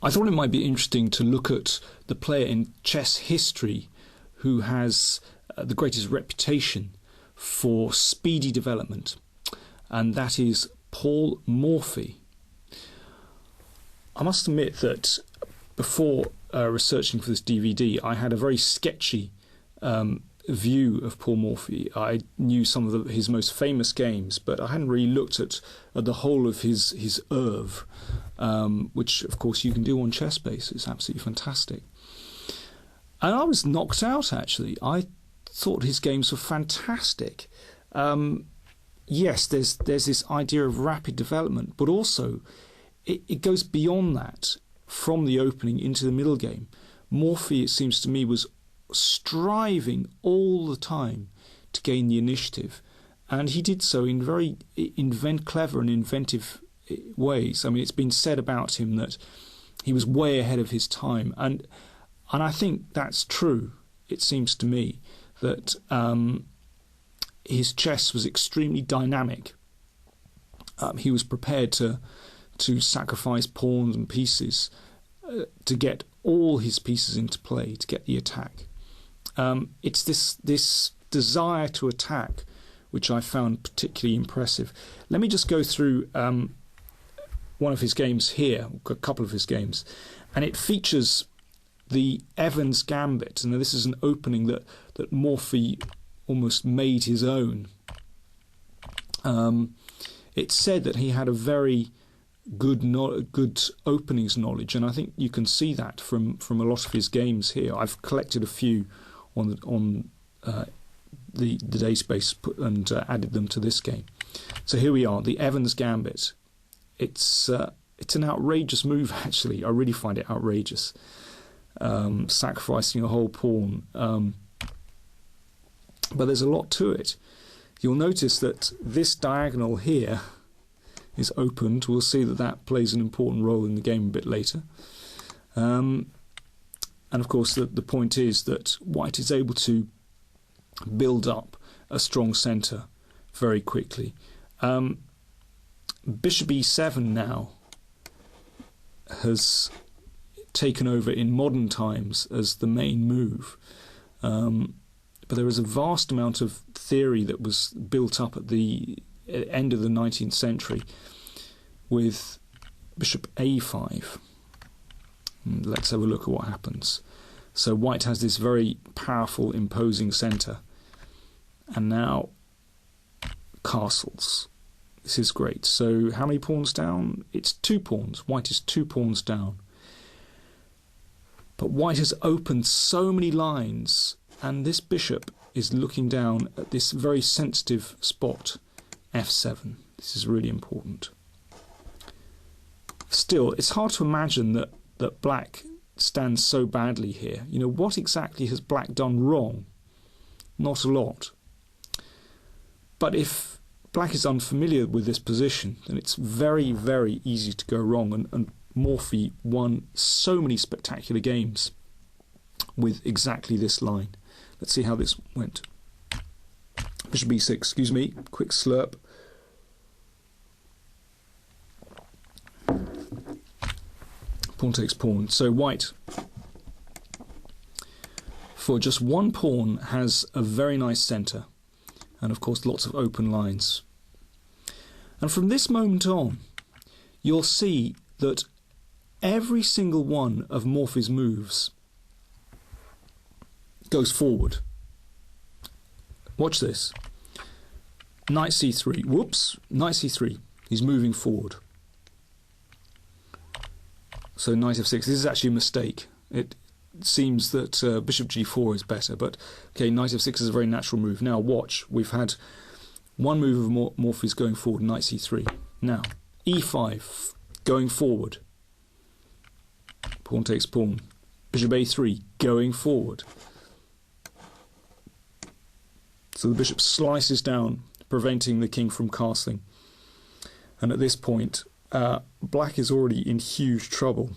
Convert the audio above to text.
I thought it might be interesting to look at the player in chess history who has the greatest reputation for speedy development, and that is Paul Morphy. I must admit that before researching for this DVD, I had a very sketchy view of Paul Morphy. I knew some of his most famous games, but I hadn't really looked at the whole of his oeuvre, which of course you can do on Chessbase. It's absolutely fantastic. And I was knocked out, actually. I thought his games were fantastic. Yes, there's this idea of rapid development, but also it goes beyond that, from the opening into the middle game. Morphy, it seems to me, was striving all the time to gain the initiative, and he did so in very clever and inventive ways. I mean, it's been said about him that he was way ahead of his time, and I think that's true. It seems to me that his chess was extremely dynamic. He was prepared to sacrifice pawns and pieces to get all his pieces into play, to get the attack. It's this desire to attack which I found particularly impressive. Let me just go through one of his games here, a couple of his games, and it features the Evans Gambit, and this is an opening that Morphy almost made his own. It's said that he had a very good openings knowledge, and I think you can see that from a lot of his games here. I've collected a few on the database and added them to this game. So here we are, the Evans Gambit. It's an outrageous move, actually. I really find it outrageous. Sacrificing a whole pawn. But there's a lot to it. You'll notice that this diagonal here is opened. We'll see that plays an important role in the game a bit later. And of course the point is that White is able to build up a strong centre very quickly. Bishop e7 now has taken over in modern times as the main move. But there is a vast amount of theory that was built up at the end of the 19th century with bishop a5. Let's have a look at what happens. So White has this very powerful, imposing centre, and now castles. This is great. So how many pawns down? It's 2 pawns. White is 2 pawns down. But White has opened so many lines, and this bishop is looking down at this very sensitive spot, f7. This is really important. Still, it's hard to imagine that Black stands so badly here. You know, what exactly has Black done wrong? Not a lot. But if Black is unfamiliar with this position, then it's very, very easy to go wrong, and Morphy won so many spectacular games with exactly this line. Let's see how this went. Bishop b6, excuse me, quick slurp. Pawn takes pawn. So White, for just 1 pawn, has a very nice centre, and of course lots of open lines. And from this moment on, you'll see that every single one of Morphy's moves goes forward. Watch this. Knight c3. Whoops. Knight c3. He's moving forward. So knight f6. This is actually a mistake. It seems that bishop g4 is better, but okay, knight f6 is a very natural move. Now watch. We've had one move of Morphy's going forward, knight c3. Now e5, going forward. Pawn takes pawn. Bishop a3, going forward. So the bishop slices down, preventing the king from castling. And at this point, Black is already in huge trouble.